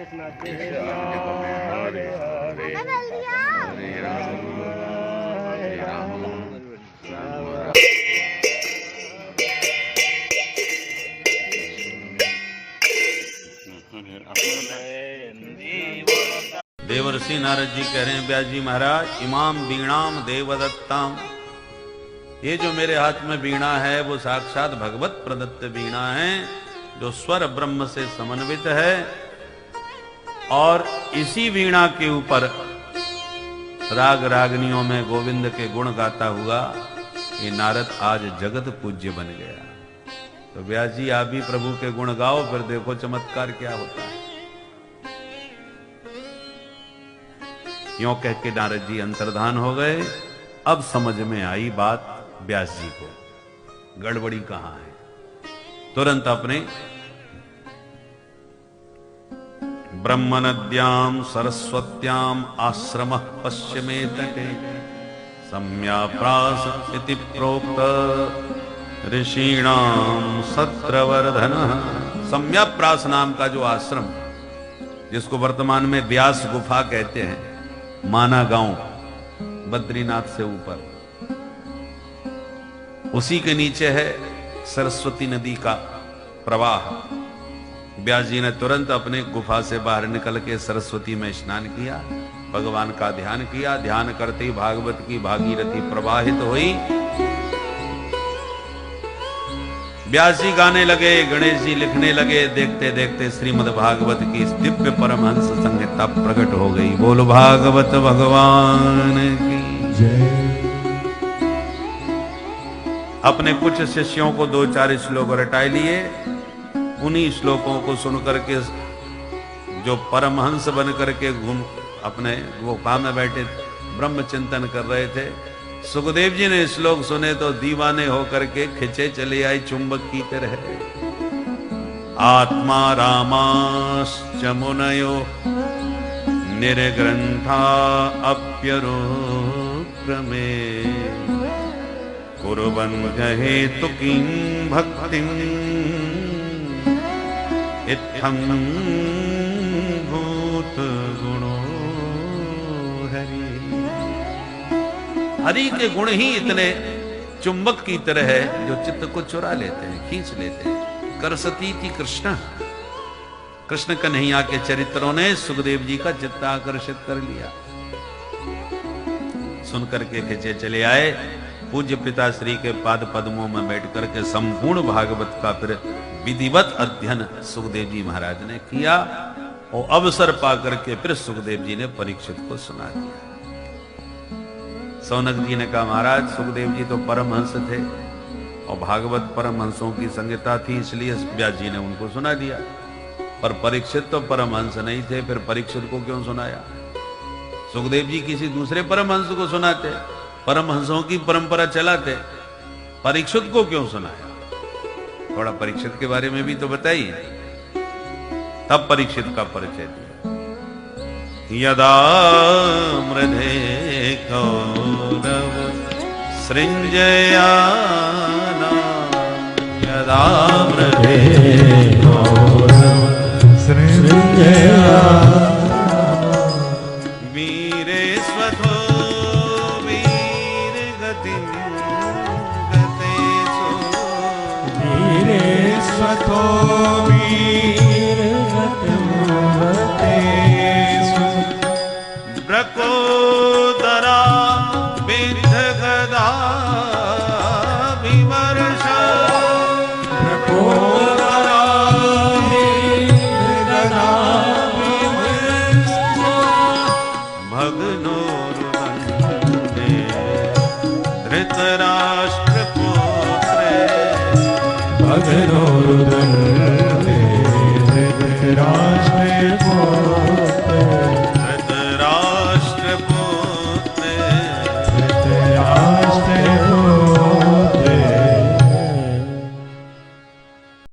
कृष्ण कृष्ण हरे हरे हरे राम हरे राम देवर्षि नारद जी कह रहे हैं व्यास जी महाराज, इमाम वीणाम देवदत्ताम, ये जो मेरे हाथ में वीणा है वो साक्षात भगवत प्रदत्त वीणा है, जो स्वर ब्रह्म से समन्वित है। और इसी वीणा के ऊपर राग रागनियों में गोविंद के गुण गाता हुआ ये नारद आज जगत पूज्य बन गया। तो व्यास जी आप भी प्रभु के गुण गाओ, फिर देखो चमत्कार क्या होता है। यूं कह के नारद जी अंतर्धान हो गए। अब समझ में आई बात व्यास जी को, गड़बड़ी कहां है। तुरंत अपने ब्रह्म नद्याम सरस्वत्याम आश्रम पश्चिमे तटे सम्याप्रास इति प्रोक्त ऋषीणाम सत्रवर्धन। सम्याप्रास नाम का जो आश्रम, जिसको वर्तमान में व्यास गुफा कहते हैं, माना गांव बद्रीनाथ से ऊपर, उसी के नीचे है सरस्वती नदी का प्रवाह। व्यास जी ने तुरंत अपने गुफा से बाहर निकल के सरस्वती में स्नान किया, भगवान का ध्यान किया। ध्यान करते ही भागवत की भागीरथी प्रवाहित हुई। व्यास जी गाने लगे, गणेश जी लिखने लगे। देखते देखते श्रीमद् भागवत की दिव्य परमहंस संहिता प्रकट हो गई। बोलो भागवत भगवान की जय। अपने कुछ शिष्यों को 2-4 श्लोक रटाए लिए। उन्हीं श्लोकों को सुनकर के जो परमहंस बन करके घूम अपने गुफा में बैठे ब्रह्म चिंतन कर रहे थे, सुखदेव जी ने श्लोक सुने तो दीवाने होकर के खिंचे चले आए चुंबक की तरह। आत्मा रामाश्च मुनयो निर्ग्रंथा अप्यरुक्रमे कुर्वन्त हेतु किं भक्तिं इत्थं भूत गुणो हरि। हरि के गुण ही इतने चुंबक की तरह है जो चित्त को चुरा लेते हैं, खींच लेते हैं। करसतीति कृष्ण, कृष्ण कन्हैया के चरित्रों ने सुखदेव जी का चित्त आकर्षित कर लिया। सुनकर के खिंचे चले आए। पूज्य पिताश्री के पाद पद्मों में बैठ करके संपूर्ण भागवत का फिर विधिवत अध्ययन सुखदेव जी महाराज ने किया। और अवसर पाकर के फिर सुखदेव जी ने परीक्षित को सुना दिया। सौनक जी ने कहा, महाराज सुखदेव जी तो परमहंस थे और भागवत परमहंसों की संहिता थी, इसलिए व्यास जी ने उनको सुना दिया। पर परीक्षित तो परमहंस नहीं थे, फिर परीक्षित को क्यों सुनाया? सुखदेव जी किसी दूसरे परमहंस को सुनाते, परमहंसों की परंपरा चलाते, परीक्षित को क्यों सुनाया? थोड़ा परीक्षित के बारे में भी तो बताइए। तब परीक्षित का परिचय दिया। यदा मृधे कौरव सृंजयाना, यदा मृधे कौरव सृंजयाना, वीरे स्वथो वीर गतिं गतेषु, वीरे स्वथो वीर गतिं गतेषु, ब्रको